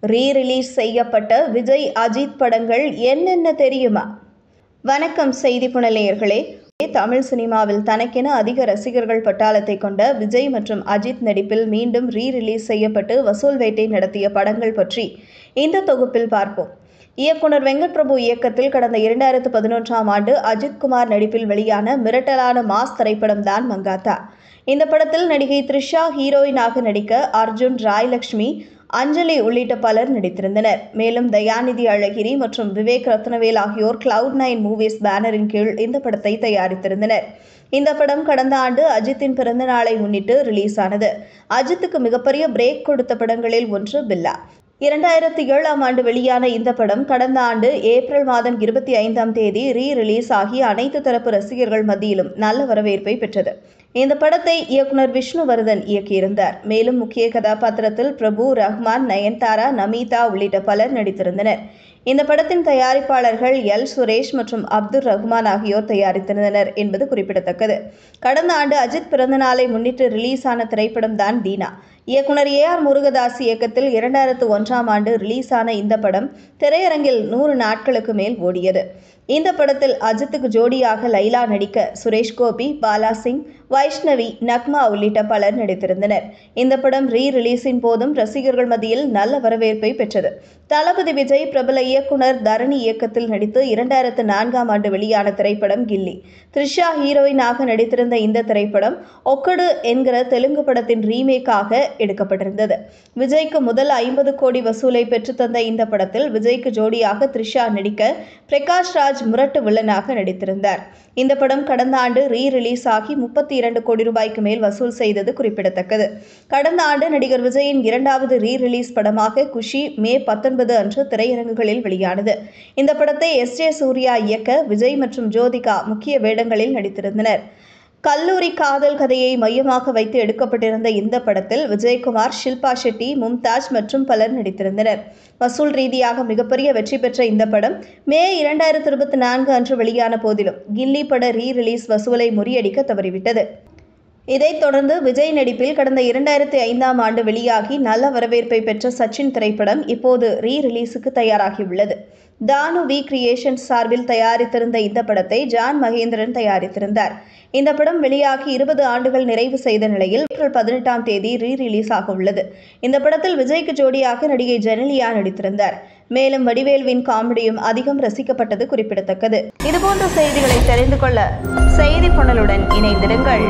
Re-release செய்யப்பட்ட விஜய் அஜித் படங்கள் என்னென்ன தெரியுமா? வணக்கம் செய்தி புனலேயர்களே. தமிழ் சினிமாவில் தனக்கென அதிக ரசிகர்கள் பட்டாளத்தை கொண்ட விஜய் மற்றும் அஜித் நடிப்பில் மீண்டும் ரீ-ரிலீஸ் செய்யப்பட்டு வசூல் வேட்டை நடத்திய படங்கள் பற்றி இந்த தொகுப்பில் பார்ப்போம். இயக்குனர் வெங்கட் பிரபு இயக்கத்தில் கடந்த 2011ஆம் ஆண்டு அஜித் குமார் நடிப்பில் வெளியான மிரட்டலான மாஸ் திரைப்படம் தான் மங்காத்தா. இந்த படத்தில் நடிகை த்ரிஷா ஹீரோயினாக நடிக்க அர்ஜுன், ராய்லட்சுமி, அஞ்சலி உள்ளிட்ட பலர் நடித்திருந்தனர். மேலும் தயாநிதி அழகிரி மற்றும் விவேக் ரத்னவேல் ஆகியோர் Cloud9 மூவிஸ் பேனரின் கீழ் இந்த படத்தை தயாரித்திருந்தனர். இந்த படம் கடந்த ஆண்டு அஜித்தின் பிறந்த நாளை முன்னிட்டு ரிலீஸ் ஆனது. அஜித்துக்கு மிகப்பெரிய பிரேக் கொடுத்த படங்களில் ஒன்று பில்லா. 2007ஆம் ஆண்டு வெளியான இந்த படம் கடந்த ஆண்டு ஏப்ரல் மாதம் 25ஆம் தேதி ரீ-ரிலீஸ் ஆகி அனைத்து தரப்பு ரசிகர்கள் மத்தியிலும் நல்ல வரவேற்பை பெற்றது. இந்த படத்தை இயக்குனர் விஷ்ணுவர்தன் இயக்கியிருந்தார். மேலும் முக்கிய கதாபாத்திரத்தில் பிரபு, ரஹ்மான், நயன்தாரா, நமீதா உள்ளிட்ட பலர் நடித்திருந்தனர். இந்த படத்தின் தயாரிப்பாளர்கள் எல். சுரேஷ் மற்றும் அப்துல் ரஹ்மான் ஆகியோர் தயாரித்திருந்தனர் என்பது குறிப்பிடத்தக்கது. கடந்த ஆண்டு அஜித் பிறந்தநாளை முன்னிட்டு ரிலீஸ் ஆன திரைப்படம் தான் தீனா. இயக்குனர் A.R. முருகதாஸ் இயக்கத்தில் 2001ஆம் ஆண்டு ரிலீஸ் ஆன இந்த படம் திரையரங்கில் 100 நாட்களுக்கு மேல் ஓடியது. இந்த படத்தில் அஜித்துக்கு ஜோடியாக லைலா நடிக்க சுரேஷ் கோபி, பாலா சிங், வைஷ்ணவி, நக்மா உள்ளிட்ட பலர் நடித்திருந்தனர். இந்த படம் ரீ-ரிலீஸின் போதும் ரசிகர்கள் மத்தியில் நல்ல வரவேற்பை பெற்றது. தளபதி விஜய் பிரபல இயக்குனர் தரணி இயக்கத்தில் நடித்து 2004ஆம் ஆண்டு வெளியான திரைப்படம் கில்லி. த்ரிஷா ஹீரோயினாக நடித்திருந்த இந்த திரைப்படம் ஒக்கடு என்கிற தெலுங்கு படத்தின் ரீமேக்காக எடுக்கப்பட்டிருந்தது. விஜய்க்கு முதல் 50 கோடி வசூலை பெற்றுத்தந்த இந்த படத்தில் விஜய்க்கு ஜோடியாக த்ரிஷா நடிக்க பிரகாஷ் ராஜ் முரட்டு வில்லனாக நடித்திருந்தார். இந்த படம் கடந்த ஆண்டு ரீ-ரிலீஸ் ஆகி 32 கோடி ரூபாய்க்கு மேல் வசூல் செய்தது குறிப்பிடத்தக்கது. கடந்த ஆண்டு நடிகர் விஜயின் 2வது ரீ-ரிலீஸ் படமாக குஷி மே 19 அன்று திரையரங்குகளில் வெளியானது. இந்த படத்தை S.J. சூர்யா இயக்க விஜய் மற்றும் ஜோதிகா முக்கிய வேடங்களில் நடித்திருந்தனர். கல்லூரி காதல் கதையை மையமாக வைத்து எடுக்கப்பட்டிருந்த இந்த படத்தில் விஜயகுமார், ஷில்பா ஷெட்டி, மும்தாஜ் மற்றும் பலர் நடித்திருந்தனர். வசூல் ரீதியாக மிகப்பெரிய வெற்றி பெற்ற இந்த படம் மே 2024 அன்று வெளியான போதிலும் கில்லி பட ரீ-ரிலீஸ் வசூலை முறியடிக்க தவறிவிட்டது. இதைத் தொடர்ந்து விஜய் நடிப்பில் கடந்த 2005ஆம் ஆண்டு வெளியாகி நல்ல வரவேற்பை பெற்ற சச்சின் திரைப்படம் இப்போது ரீ-ரிலீஸுக்கு தயாராகியுள்ளது. தானு வி கிரியேஷன்ஸ் சார்பில் தயாரித்திருந்த இந்த படத்தை ஜான் மகேந்திரன் தயாரித்திருந்தார். இந்த படம் வெளியாகி 20 ஆண்டுகள் நிறைவு செய்த நிலையில் ஏப்ரல் 18ஆம் தேதி ரீ-ரிலீஸ் ஆக உள்ளது. இந்த படத்தில் விஜய்க்கு ஜோடியாக நடிகை ஜெனிலியா நடித்திருந்தார். மேலும் வடிவேலுவின் காமெடியும் அதிகம் ரசிக்கப்பட்டது குறிப்பிடத்தக்கது. இதுபோன்ற செய்திகளை தெரிந்து கொள்ள செய்தி புனலுடன் இணைந்திருங்கள்.